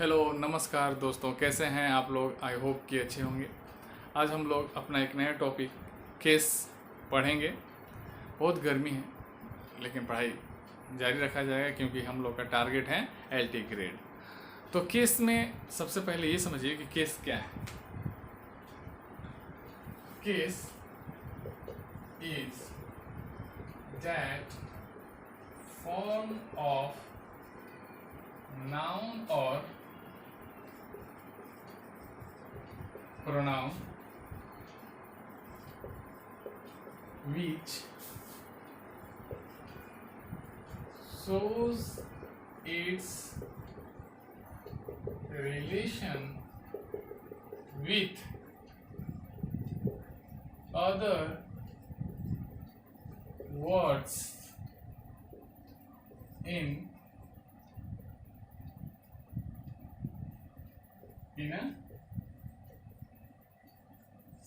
Hello नमस्कार दोस्तों, कैसे हैं आप लोग। आई होप कि अच्छे होंगे। आज हम लोग अपना एक नया टॉपिक केस पढ़ेंगे। बहुत गर्मी है लेकिन पढ़ाई जारी रखा जाएगा क्योंकि हम लोग का टारगेट है एलटी ग्रेड। तो केस में सबसे पहले ये समझिए कि केस क्या है। Case is that form of noun or pronoun which shows its relation with other words in a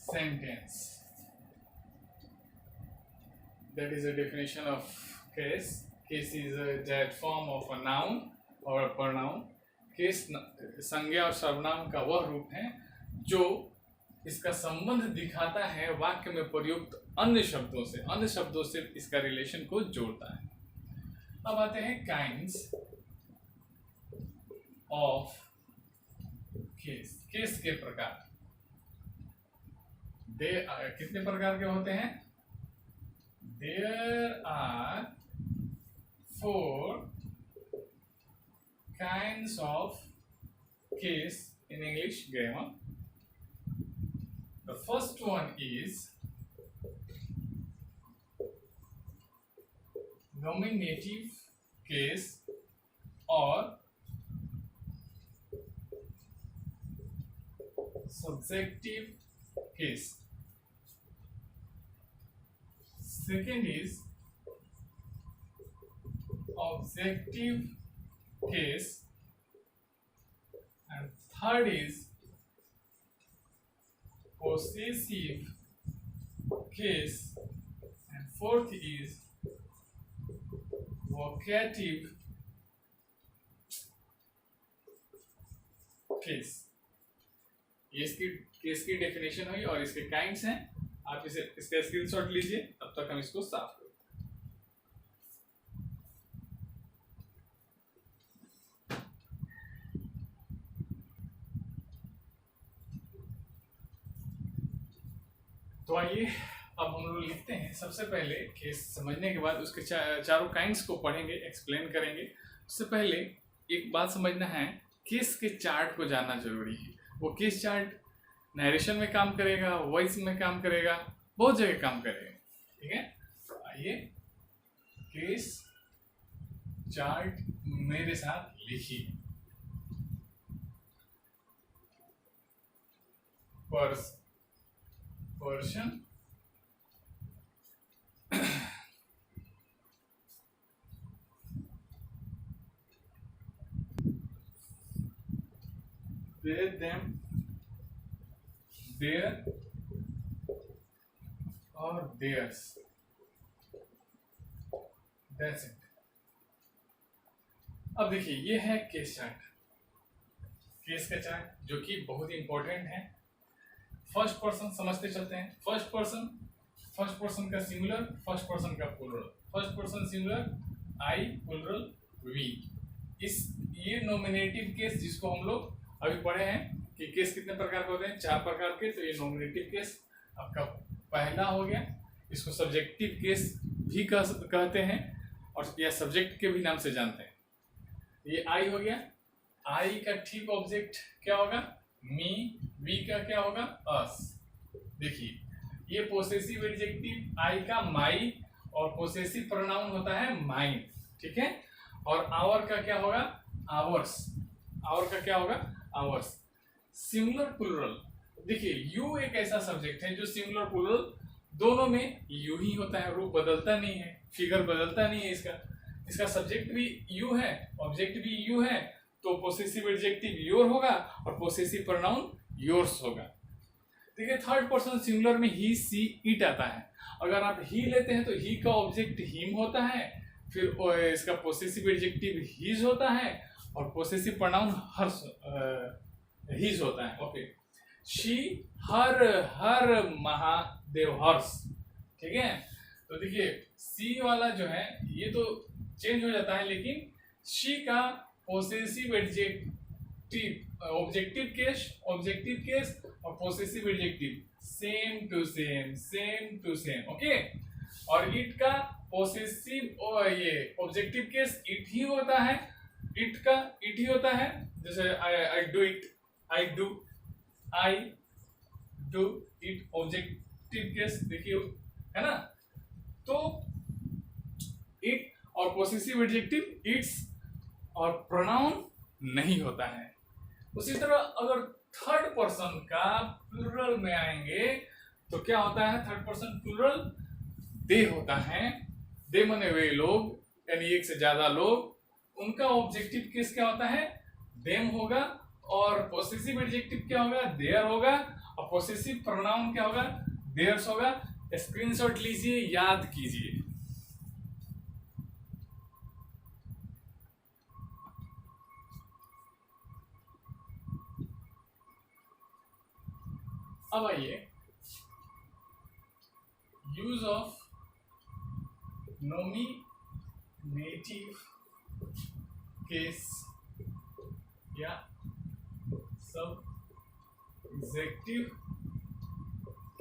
sentence. That is a definition of case. Case is that form of a noun or a pronoun. Case संज्ञा और सर्वनाम का वह रूप है जो इसका संबंध दिखाता है वाक्य में प्रयुक्त अन्य शब्दों से इसका रिलेशन को जोड़ता है। अब आते हैं काइंड्स ऑफ केस। केस के प्रकार कितने प्रकार के होते हैं? There are 4 kinds of case in English grammar. The first one is nominative case और subjective case. Second is objective case, and third is possessive case, and fourth is vocative case. ये इसकी केस की definition हुई और इसके kinds हैं। आप इसका स्क्रीनशॉट लीजिए, तब तक हम इसको साफ करें। तो आइए अब हम लोग लिखते हैं। सबसे पहले केस समझने के बाद उसके चारों काइंड्स को पढ़ेंगे, एक्सप्लेन करेंगे। उससे पहले एक बात समझना है, केस के चार्ट को जानना जरूरी है। वो केस चार्ट नरेशन में काम करेगा, वॉइस में काम करेगा, बहुत जगह काम करेगा। ठीक है, तो आइए केस चार्ट मेरे साथ लिखिए। Person they, them, their or theirs. That's it. अब देखिए, ये है केस चार्ट। केस का चार्ट जो कि बहुत ही इंपॉर्टेंट है। फर्स्ट पर्सन समझते चलते हैं। फर्स्ट पर्सन का सिंगुलर, फर्स्ट पर्सन का plural. First person singular I, plural we. ये नॉमिनेटिव केस जिसको हम लोग अभी पढ़े हैं कि केस कितने प्रकार के होते हैं, 4 प्रकार के। तो ये नॉमिनेटिव केस आपका पहला हो गया। इसको सब्जेक्टिव केस भी कहते हैं और या सब्जेक्ट के भी नाम से जानते हैं। ये आई हो गया। आई का ठीक ऑब्जेक्ट क्या होगा? मी। वी का क्या होगा? अस। देखिए, ये पोसेसिव एडजेक्टिव आई का माई और पोसेसिव प्रोनाउन होता है माइन। ठीक है, और आवर का क्या होगा? आवर्स। आवर का क्या होगा? आवर्स। सिंगुलर प्लूरल, देखिए यू एक ऐसा सब्जेक्ट है जो सिंगुलर प्लूरल दोनों में यू ही होता है, रूप बदलता नहीं है, फिगर बदलता नहीं है। इसका सब्जेक्ट भी यू है, ऑब्जेक्ट भी यू है, तो पोसेसिव एडजेक्टिव योर होगा और पोसेसिव प्रोनाउन योर्स होगा। देखिए, थर्ड पर्सन सिंगुलर में ही, सी, इट आता है। अगर आप ही लेते हैं तो ही का ऑब्जेक्ट हिम होता है, फिर इसका पोसेसिव एडजेक्टिव हीज होता है और पोसेसिव प्रोनाउन हर्ष हिज होता है। ओके, शी हर महादेव हर्ष। ठीक है, तो देखिए सी वाला जो है ये तो चेंज हो जाता है, लेकिन शी का पोसेसिव एडजेक्टिव ऑब्जेक्टिव केस और possessive adjective same to same. Okay, और इट का पोसेसिव और ये ऑब्जेक्टिव केस इट ही होता है, जैसे I do it objective case देखिए, है ना। तो इट और पोसेसिव एडजेक्टिव इट्स और प्रोनाउन नहीं होता है। उसी तरह अगर थर्ड पर्सन का प्लूरल में आएंगे तो क्या होता है, थर्ड पर्सन प्लूरल दे होता है। दे माने वे लोग, यानी एक से ज्यादा लोग, उनका ऑब्जेक्टिव केस क्या होता है, देम होगा, और पोसेसिव एडजेक्टिव क्या होगा, देयर होगा, और पोसेसिव प्रोनाउन क्या होगा, देयर्स होगा। स्क्रीनशॉट लीजिए, याद कीजिए। अब आइए यूज ऑफ नोमिनेटिव केस या सब्जेक्टिव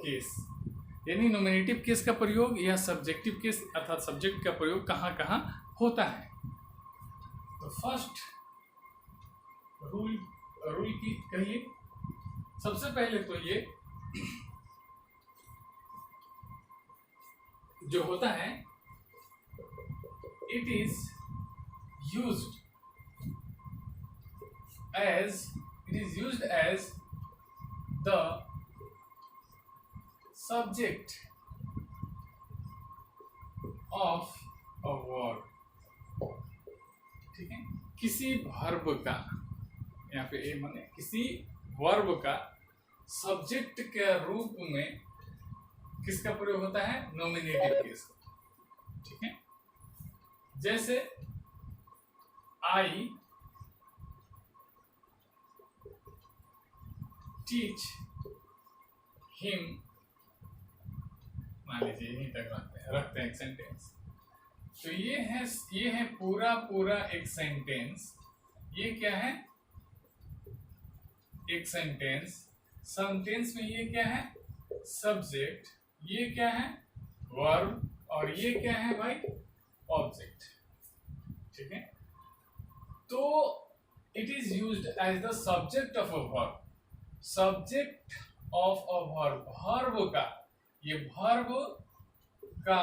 केस, यानी नोमिनेटिव केस का प्रयोग या सब्जेक्टिव केस अर्थात सब्जेक्ट का प्रयोग कहाँ कहाँ होता है। तो फर्स्ट रूल की कहिए। सबसे पहले तो ये जो होता है, it is used as the subject of a verb. ठीक है, किसी वर्ब का, यहाँ पे ए माने किसी वर्ब का सब्जेक्ट के रूप में किसका प्रयोग होता है, नॉमिनेटिव केस का। ठीक है, जैसे आई टीच हिम, मान लीजिए यहीं तक रखते हैं एक सेंटेंस। तो ये है पूरा एक सेंटेंस। ये क्या है, एक सेंटेंस में ये क्या है, सब्जेक्ट, ये क्या है, वर्ब, और ये क्या है भाई, ऑब्जेक्ट। ठीक है, तो it is used as the subject of a verb. Subject of a verb, verb का, ये वर्ब का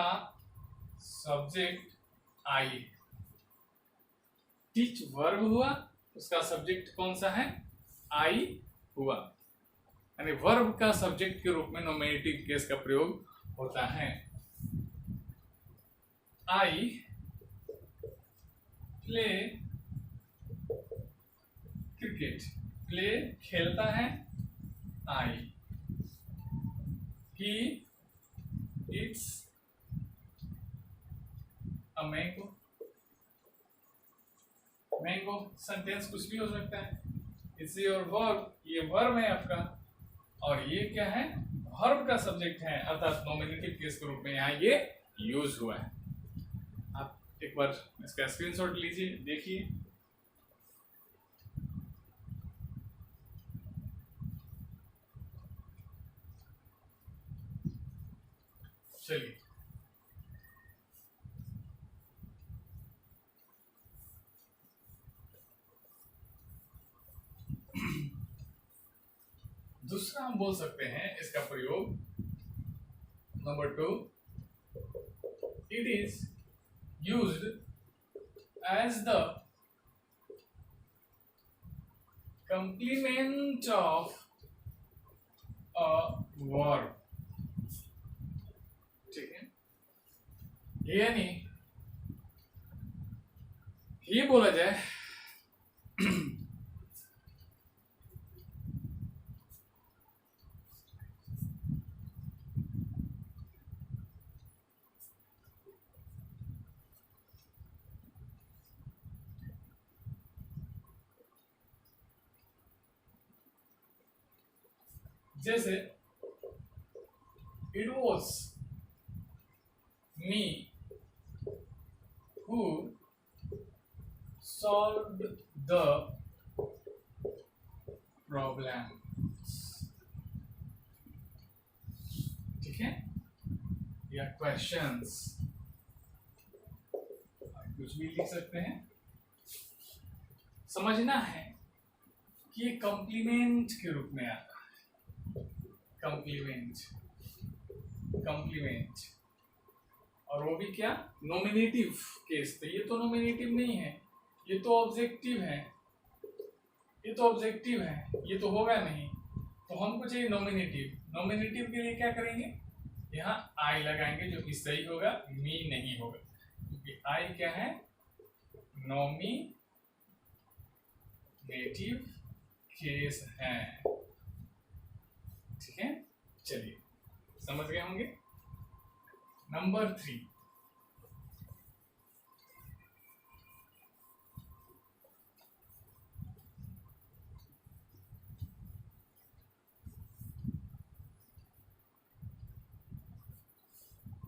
सब्जेक्ट आई। टीच वर्ब हुआ, उसका सब्जेक्ट कौन सा है, आई हुआ, यानी वर्ब का सब्जेक्ट के रूप में नॉमिनेटिव केस का प्रयोग होता है। आई प्ले क्रिकेट, प्ले खेलता है, I. He it's a mango, mango sentence कुछ भी हो सकता है। इट्स योर वर्ब, ये वर्ब है आपका, और ये क्या है, वर्ब का सब्जेक्ट है, अर्थात नॉमिनेटिव केस के रूप में यहाँ ये यूज हुआ है। आप एक बार इसका स्क्रीनशॉट लीजिए, देखिए। चलिए, दूसरा हम बोल सकते हैं इसका प्रयोग, number 2, it is used as the complement of a verb। ठीक है, यानी ये बोला जाए जैसे it was me who solved the problem, ठीक है, या क्वेश्चंस, कुछ भी लिख सकते हैं। समझना है कि ये कॉम्प्लीमेंट के रूप में आता है, कॉम्प्लीमेंट, कॉम्प्लीमेंट, और वो भी क्या, नॉमिनेटिव केस। तो ये तो नॉमिनेटिव नहीं है, ये तो ऑब्जेक्टिव है, ये तो ऑब्जेक्टिव है, ये तो होगा नहीं, तो हमको चाहिए नॉमिनेटिव। नॉमिनेटिव के लिए क्या करेंगे, यहाँ आई लगाएंगे, जो कि सही होगा, मी नहीं होगा, क्योंकि आई क्या है, नॉमिनेटिव केस है, ठीक है। चलिए समझ गए होंगे। नंबर 3,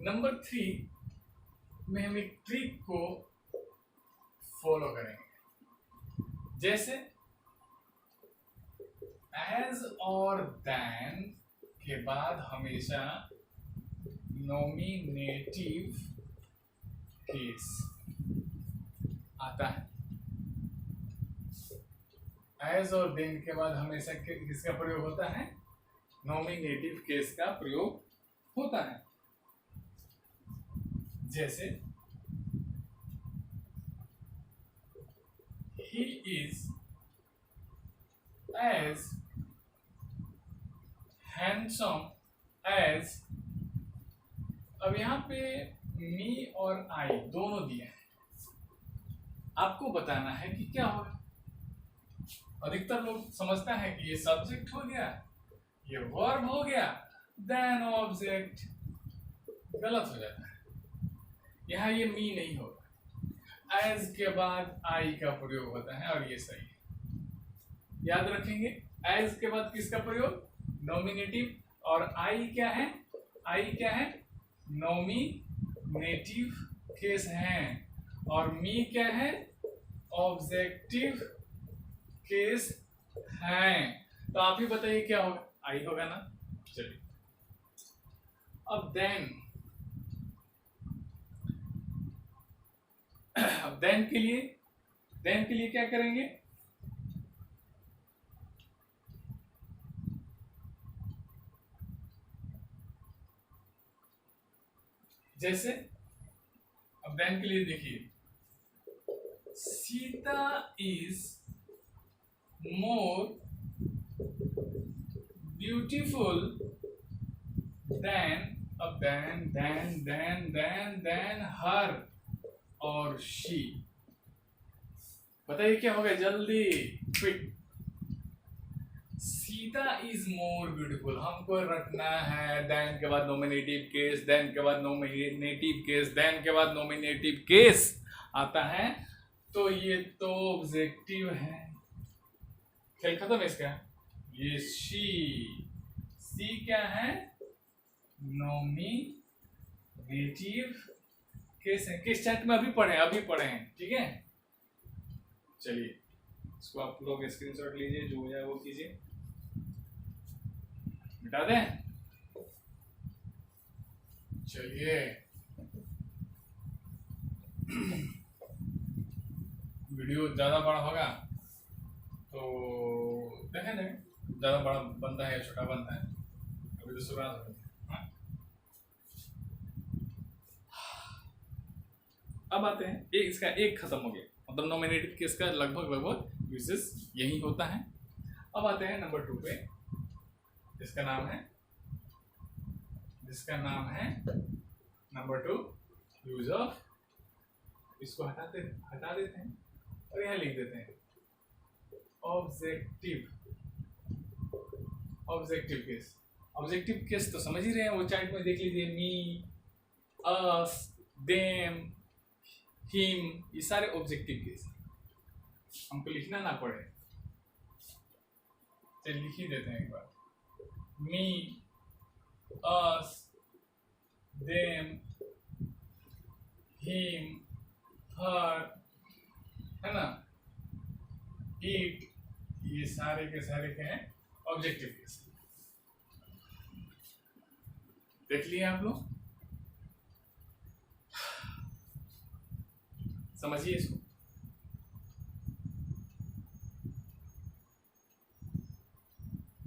नंबर 3 में हम एक ट्रिक को फॉलो करेंगे। जैसे एज और देन के बाद हमेशा नॉमिनेटिव केस आता है। एज और देन के बाद हमेशा किसका प्रयोग होता है, नॉमिनेटिव केस का प्रयोग होता है। जैसे he is as handsome as, अब यहाँ पे मी और आई दोनों दिए हैं, आपको बताना है कि क्या होगा। अधिकतर लोग समझता है कि ये सब्जेक्ट हो गया, ये वर्ब हो गया, देन ऑब्जेक्ट, गलत हो जाता है। यहाँ ये मी नहीं होगा, एज के बाद आई का प्रयोग होता है, और ये सही है। याद रखेंगे, एज के बाद किसका प्रयोग, नॉमिनेटिव, और आई क्या है, आई क्या है, नॉमिनेटिव केस है, और मी क्या है, ऑब्जेक्टिव केस है। तो आप ही बताइए क्या होगा, आई होगा ना। चलिए अब देन, अब देन के लिए क्या करेंगे, जैसे अब देन के लिए देखिए, Sita is more beautiful then, अब देन हर और शी। बताइए क्या होगा, जल्दी quick. Sita is more beautiful, हमको रखना है देन के बाद नॉमिनेटिव केस, देन के बाद नॉमिनेटिव केस, देन के बाद नॉमिनेटिव केस आता है, तो ये तो ऑब्जेक्टिव है। खेल खत्म है इसका। ये सी क्या है, नॉमिनेटिव केस है। किस चैट में अभी पढ़े हैं, ठीक है। चलिए इसको आप लोग स्क्रीनशॉट लीजिए, जो हो जाए वो कीजिए, मिटा दें। चलिए वीडियो ज़्यादा बड़ा होगा तो देखें ज़्यादा बड़ा बनता है या छोटा बनता है, अभी तो शुरुआत हो गई। अब आते हैं, इसका एक खत्म हो गया, मतलब नॉमिनेटिव केस का लगभग यूजेस यही होता है। अब आते हैं नंबर 2 पे, जिसका नाम है नंबर 2 यूज ऑफ, इसको हटा देते हैं और यहाँ लिख देते हैं ऑब्जेक्टिव केस। ऑब्जेक्टिव केस तो समझ ही रहे हैं, वो चार्ट में देख लीजिए, मी, अस, देम, हिम, ये सारे ऑब्जेक्टिव केस, हमको लिखना ना पड़े। चलिए लिख ही देते हैं एक बार। मी, अस, देम, हिम, हर, है ना, इट, ये सारे के सारे क्या है ऑब्जेक्टिव केस। देख लिए आप लोग, समझिए इसको।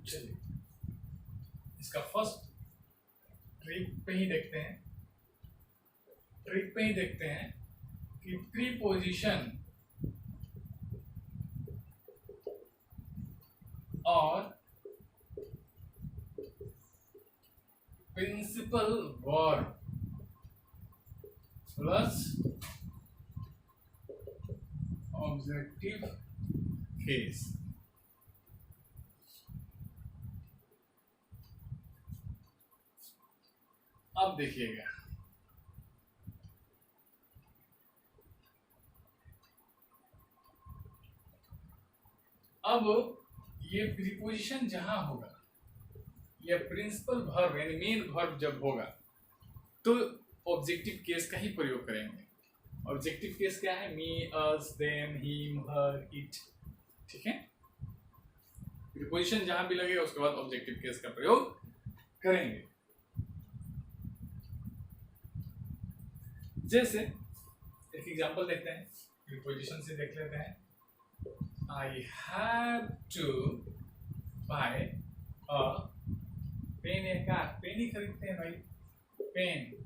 चलिए इसका फर्स्ट ट्रिक पे ही देखते हैं, कि प्रीपोजिशन और principal verb plus objective case अब देखिएगा, अब ये प्रीपोजिशन जहां होगा या प्रिंसिपल वर्ब यानी मेन वर्ब जब होगा तो ऑब्जेक्टिव केस का ही प्रयोग करेंगे। ऑब्जेक्टिव केस क्या है? मी, अस, देम, हिम, हर, इट। ठीक है, प्रीपोजिशन जहां भी लगेगा उसके बाद ऑब्जेक्टिव केस का प्रयोग करेंगे। जैसे एक एग्जांपल देखते हैं, प्रीपोजिशन से देख लेते हैं। I have to buy a pen या कार, पेन ही खरीदते हैं भाई, पेन।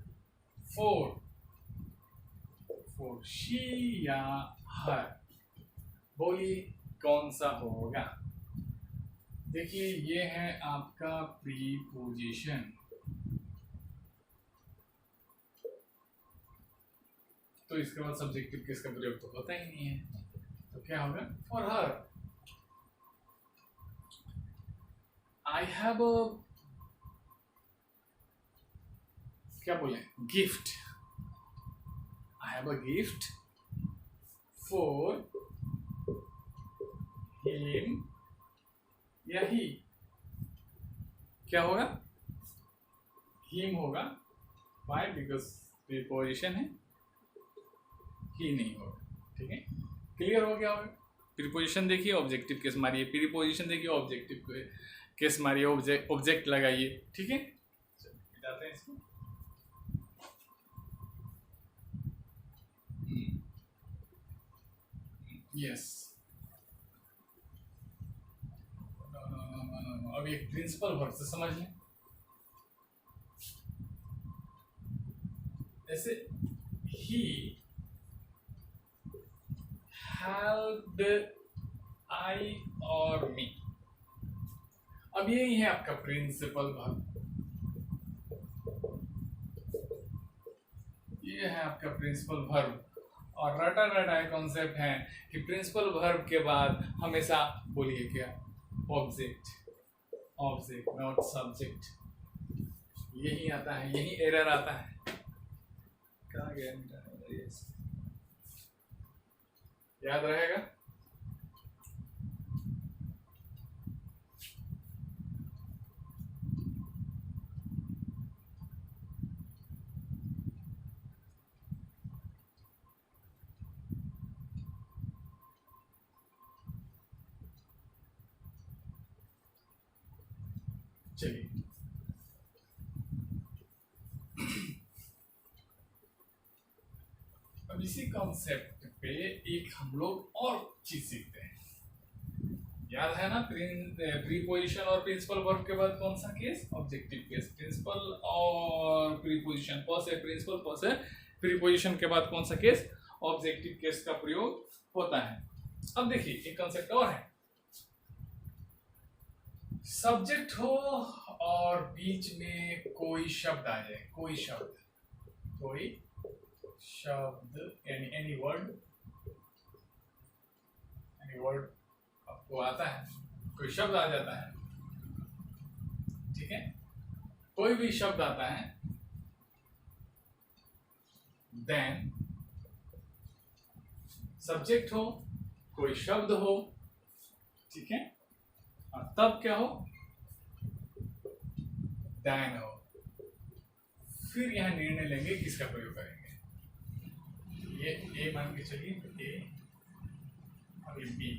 फोर शी या हर, बोलिए कौन सा होगा? देखिए ये है आपका प्रीपोजिशन, तो इसके बाद सब्जेक्टिव केस का प्रयोग तो होता ही नहीं है, तो क्या होगा? For her. I have a, क्या बोले, gift. I have a gift for him या ही, क्या होगा? हिम होगा, वाई? बिकॉज प्रीपोजिशन है, ही नहीं होगा। ठीक है, क्लियर हो गया होगा? प्रीपोजिशन देखिए, ऑब्जेक्टिव केस मारिए, प्रीपोजिशन देखिए, ऑब्जेक्टिव केस मारिए, ऑब्जेक्ट लगाइए। ठीक है, जाते हैं इसको। यस, अब एक प्रिंसिपल वर्ब से समझ लें। जैसे ही हेल्प्ड आई और मी, अब यही है आपका प्रिंसिपल वर्ब, ये है आपका प्रिंसिपल वर्ब। और रटा रटा कॉन्सेप्ट है कि प्रिंसिपल वर्ब के बाद हमेशा बोलिए क्या? Object, object not subject. यही आता है, यही एरर आता है। कहाँ गया मेरा? याद रहेगा? चलिए अब इसी कॉन्सेप्ट पे एक हम लोग और चीज सीखते हैं। याद है ना, प्रीपोजिशन और प्रिंसिपल वर्ब के बाद कौन सा केस? Objective case. प्रिंसिपल और प्रीपोजिशन, प से प्रिंसिपल, प से प्रीपोजिशन के बाद कौन सा केस? ऑब्जेक्टिव केस का प्रयोग होता है। अब देखिए एक कॉन्सेप्ट और है, सब्जेक्ट हो और बीच में कोई शब्द आ जाए, कोई शब्द यानी एनी वर्ड आपको आता है, कोई शब्द आ जाता है। ठीक है, कोई भी शब्द आता है, देन सब्जेक्ट हो, कोई शब्द हो, ठीक है, और तब क्या हो? देन हो, फिर यहाँ निर्णय लेंगे किसका प्रयोग करेंगे। ये ए मान के चलिए, ए और ये बी।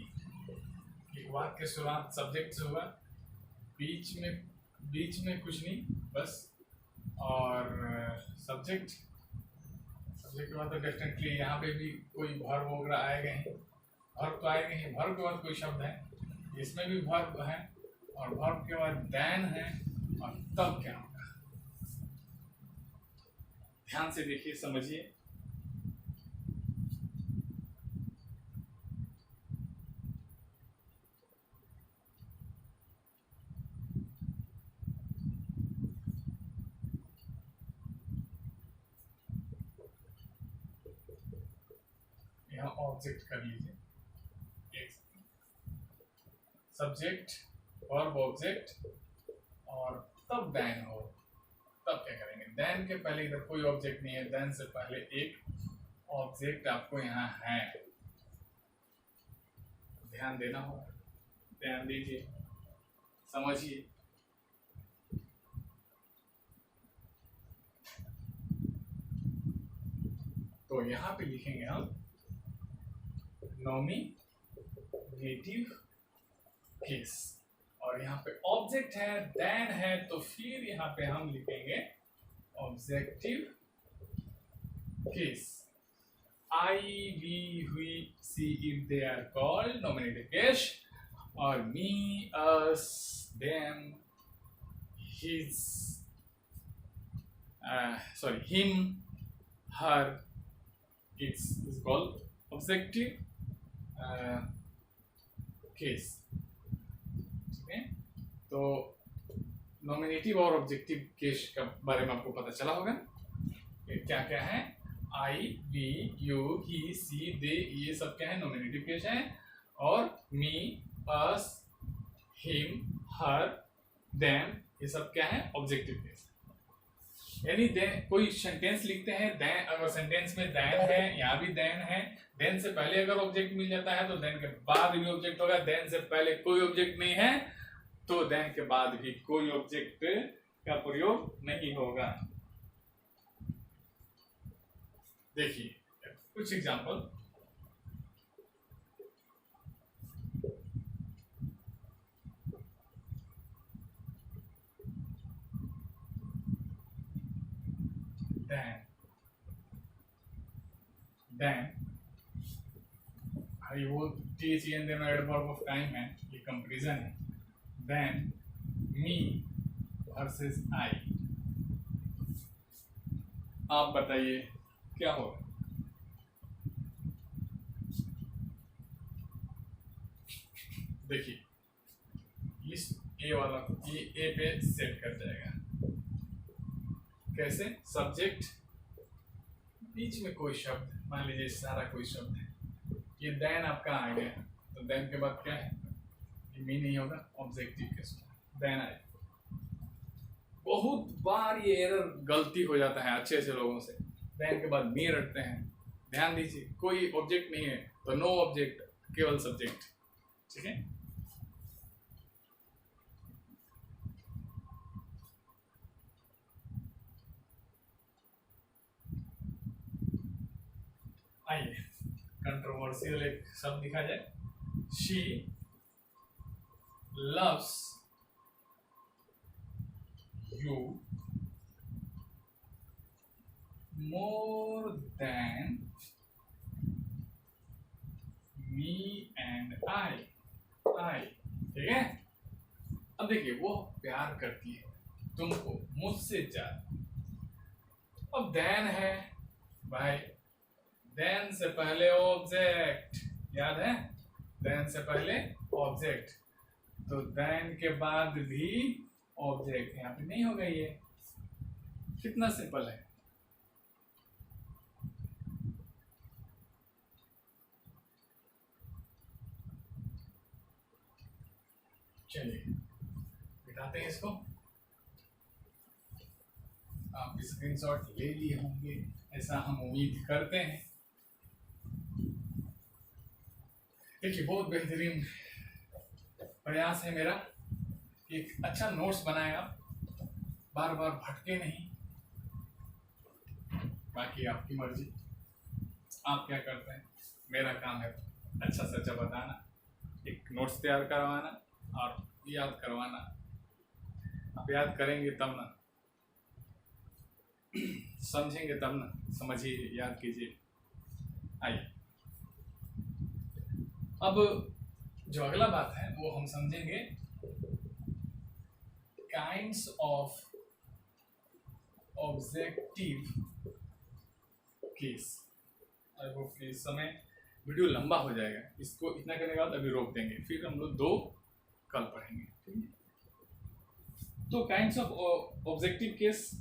एक वाक्य की शुरुआत सब्जेक्ट से हुआ, बीच में कुछ नहीं बस, और सब्जेक्ट के बाद तो डेफिनेटली यहाँ पे भी कोई वर्ब वगैरह आएगा ही, वर्ब तो आएगा ही, वर्ब के बाद कोई शब्द है, इसमें भी वर्ब है, और वर्ब के बाद देन है, और तब क्या होगा। ध्यान से देखिए, समझिए। ऑब्जेक्ट कर लीजिए, एक सब्जेक्ट वर्ब ऑब्जेक्ट, और तब देन हो, तब क्या करेंगे। देन के पहले इधर कोई ऑब्जेक्ट नहीं है, देन से पहले एक ऑब्जेक्ट आपको यहाँ है, ध्यान देना होगा, ध्यान दीजिए, समझिए। तो यहाँ पे लिखेंगे हम नॉमिनेटिव केस, और यहाँ पे ऑब्जेक्ट है, देन है, तो फिर यहाँ पे हम लिखेंगे objective case. I, we, she, if they are called nominative case, और me, us, them, his, him, her, it's called objective case. ठीक है, तो नॉमिनेटिव और ऑब्जेक्टिव केस के बारे में आपको पता चला होगा, क्या क्या है। आई, वी, यू, ही, सी, दे, ये सब क्या है, नॉमिनेटिव केस है, और मी, अस, हिम, हर, देम, ये सब क्या है, ऑब्जेक्टिव केस। यानी कोई सेंटेंस लिखते हैं, देन, अगर सेंटेंस में देन है, यहाँ भी देन है, देन से पहले अगर ऑब्जेक्ट मिल जाता है तो देन के बाद भी ऑब्जेक्ट होगा, देन से पहले कोई ऑब्जेक्ट नहीं है तो देन के बाद भी कोई ऑब्जेक्ट का प्रयोग नहीं होगा। देखिए कुछ एग्जांपल, देन वो teach and then adverb of time है, ये कंपैरिजन है। देन मी वर्सेस आई, आप बताइए क्या होगा। देखिए इस ए वाला को ये ए पे सेट कर जाएगा, कैसे, सब्जेक्ट, बीच में कोई शब्द, मान लीजिए सारा कोई शब्द है, ये देन आपका आ गया, तो देन के बाद क्या है, ये मी नहीं होगा, ऑब्जेक्टिव के साथ देन आए। बहुत बार ये एरर गलती हो जाता है अच्छे अच्छे लोगों से, देन के बाद मी रखते हैं। ध्यान दीजिए, कोई ऑब्जेक्ट नहीं है तो नो ऑब्जेक्ट, केवल सब्जेक्ट। ठीक है, आइए कंट्रोवर्शियल एक शब्द लिखा जाए, she loves you more than me and I. ठीक है, अब देखिए वो प्यार करती है तुमको मुझसे ज्यादा। अब देन है भाई, देन से पहले ऑब्जेक्ट, याद है, देन से पहले ऑब्जेक्ट, तो देन के बाद भी ऑब्जेक्ट, यहाँ पे नहीं होगा। ये कितना सिंपल है। चलिए बिठाते हैं इसको, आप स्क्रीनशॉट ले लिए होंगे ऐसा हम उम्मीद करते हैं। देखिए बहुत बेहतरीन प्रयास है मेरा कि एक अच्छा नोट्स बनाए आप, बार बार भटके नहीं। बाकी आपकी मर्जी, आप क्या करते हैं। मेरा काम है अच्छा से अच्छा बताना, एक नोट्स तैयार करवाना और याद करवाना। आप याद करेंगे तब ना, समझेंगे तब ना, समझिए, याद कीजिए। आइए अब जो अगला बात है वो हम समझेंगे काइंड्स ऑफ ऑब्जेक्टिव केस। अब इस समय वीडियो लंबा हो जाएगा, इसको इतना करने के बाद अभी रोक देंगे, फिर हम लोग 2 कल पढ़ेंगे, ठीक है। तो काइंड्स ऑफ ऑब्जेक्टिव केस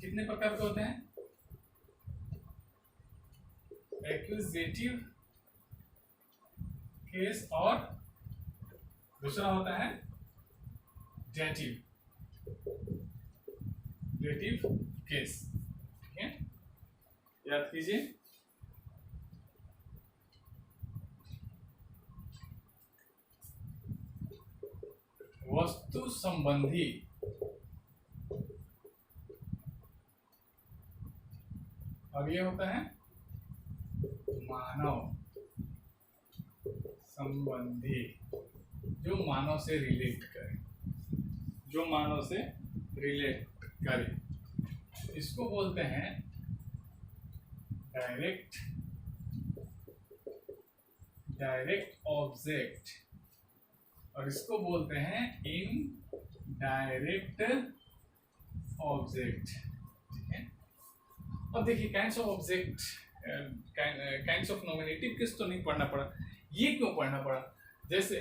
कितने प्रकार के होते हैं। एक्यूजेटिव केस और दूसरा होता है डेटिव केस, ठीक है। याद कीजिए, वस्तु संबंधी और ये होता है मानव संबंधी, जो मानव से रिलेट करे, जो मानव से रिलेट करे। इसको बोलते हैं डायरेक्ट ऑब्जेक्ट और इसको बोलते हैं इनडायरेक्ट ऑब्जेक्ट, ठीक है। अब देखिए kinds of object, kinds of nominative case तो नहीं पढ़ना पड़ा, ये क्यों पढ़ना पड़ा। जैसे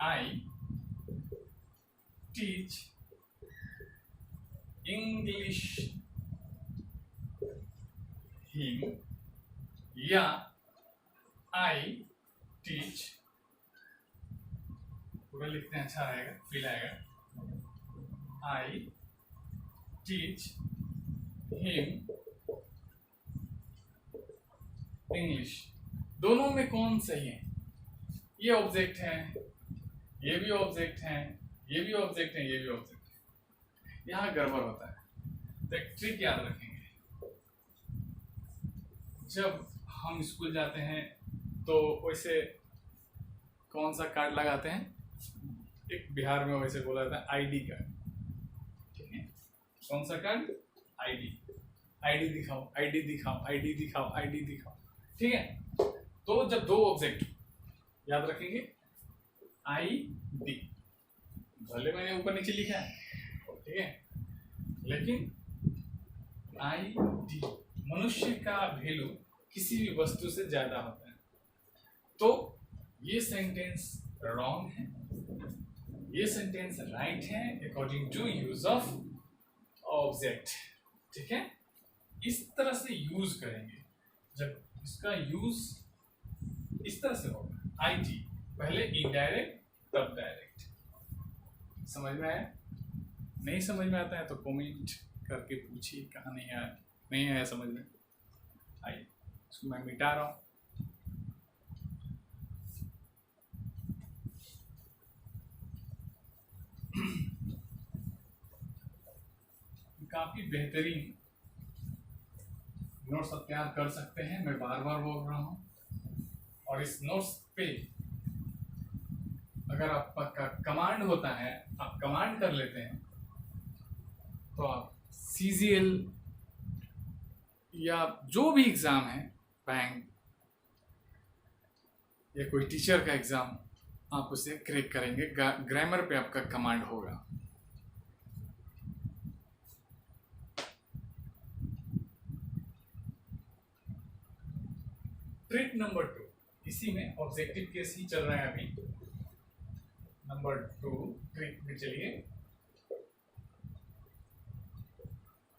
आई टीच इंग्लिश हिम, या आई टीच, पूरा लिखते हैं अच्छा रहेगा, फील आएगा। आई टीच हिम इंग्लिश, दोनों में कौन सही है। ये ऑब्जेक्ट है, ये भी ऑब्जेक्ट है, ये भी ऑब्जेक्ट है, ये भी ऑब्जेक्ट है। यहाँ गड़बड़ होता है, तो एक ट्रिक याद रखेंगे। जब हम स्कूल जाते हैं तो वैसे कौन सा कार्ड लगाते हैं, एक बिहार में वैसे बोला जाता है आईडी कार्ड, ठीक है। कौन सा कार्ड, आईडी दिखाओ, आईडी दिखाओ, आईडी दिखाओ, आईडी दिखाओ, ठीक है। तो जब 2 ऑब्जेक्ट याद रखेंगे, आई डी, भले मैंने ऊपर नीचे लिखा है, ठीक है, लेकिन आई डी, मनुष्य का वैल्यू किसी भी वस्तु से ज्यादा होता है। तो ये सेंटेंस रॉन्ग है, ये सेंटेंस राइट है according to use of object, ठीक है। इस तरह से यूज करेंगे, जब इसका यूज इस तरह से होगा, आई टी पहले इनडायरेक्ट तब डायरेक्ट। समझ में आया? नहीं समझ में आता है तो कमेंट करके पूछिए, कहाँ नहीं आया समझ में। आइए इसको मैं मिटा रहा हूँ। काफी बेहतरीन नोट्स आप तैयार कर सकते हैं, मैं बार बार बोल रहा हूँ। और इस नोट्स पे अगर आपका कमांड होता है, आप कमांड कर लेते हैं, तो आप CGL या जो भी एग्जाम है, बैंक या कोई टीचर का एग्जाम, आप उसे क्रैक करेंगे। ग्रामर पे आपका कमांड होगा। ट्रिक नंबर 2, इसी में ऑब्जेक्टिव केस ही चल रहा है अभी। नंबर 2 ट्रिक में चलिए,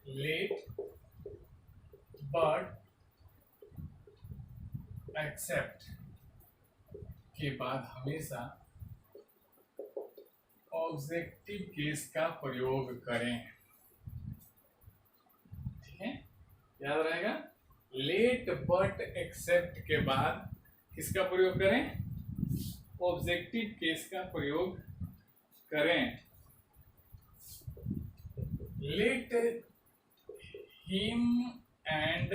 लेट बट एक्सेप्ट के बाद हमेशा ऑब्जेक्टिव केस का प्रयोग करें, ठीक है, याद रहेगा। लेट बट एक्सेप्ट के बाद किसका प्रयोग करें, ऑब्जेक्टिव केस का प्रयोग करें। Let him and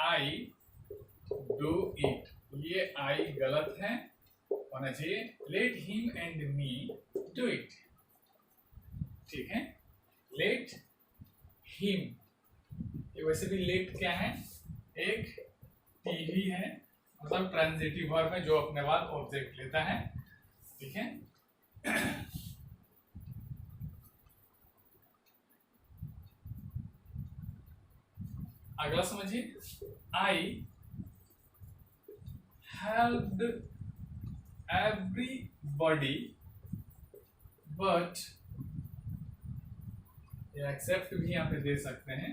I do it, ये आई गलत है, होना चाहिए let him and me do it. ठीक है, लेट हिम, ये वैसे भी लेट क्या है, एक टीवी है, मतलब ट्रांजिटिव वर्ब है जो अपने बाद ऑब्जेक्ट लेता है। ठीक है, अगला समझिए, I helped everybody but, except भी यहाँ पे दे सकते हैं,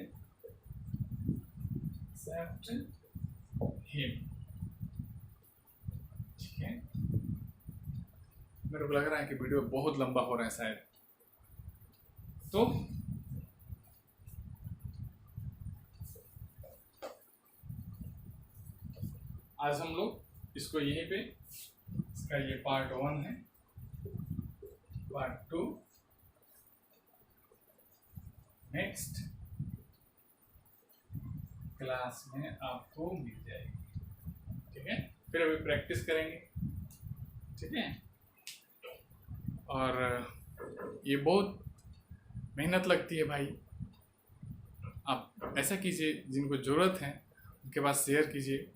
एक्सेप्ट हिम। ठीक है, मेरे को लग रहा है कि वीडियो बहुत लंबा हो रहा है शायद, तो आज हम लोग इसको यहीं पे, इसका ये पार्ट 1 है, पार्ट 2 नेक्स्ट क्लास में आपको मिल जाएगी। ठीक है, फिर अभी प्रैक्टिस करेंगे। ठीक है, और ये बहुत मेहनत लगती है भाई, आप ऐसा कीजिए, जिनको ज़रूरत है उनके पास शेयर कीजिए।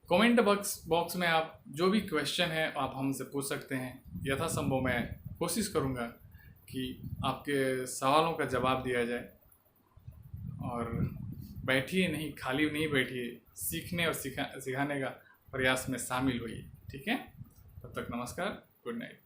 कमेंट बॉक्स में आप जो भी क्वेश्चन है आप हमसे पूछ सकते हैं, यथासंभव मैं कोशिश करूँगा कि आपके सवालों का जवाब दिया जाए। और बैठिए नहीं, खाली नहीं बैठिए, सीखने और सिखाने का प्रयास में शामिल होइए। ठीक है, तब तक नमस्कार, गुड नाइट।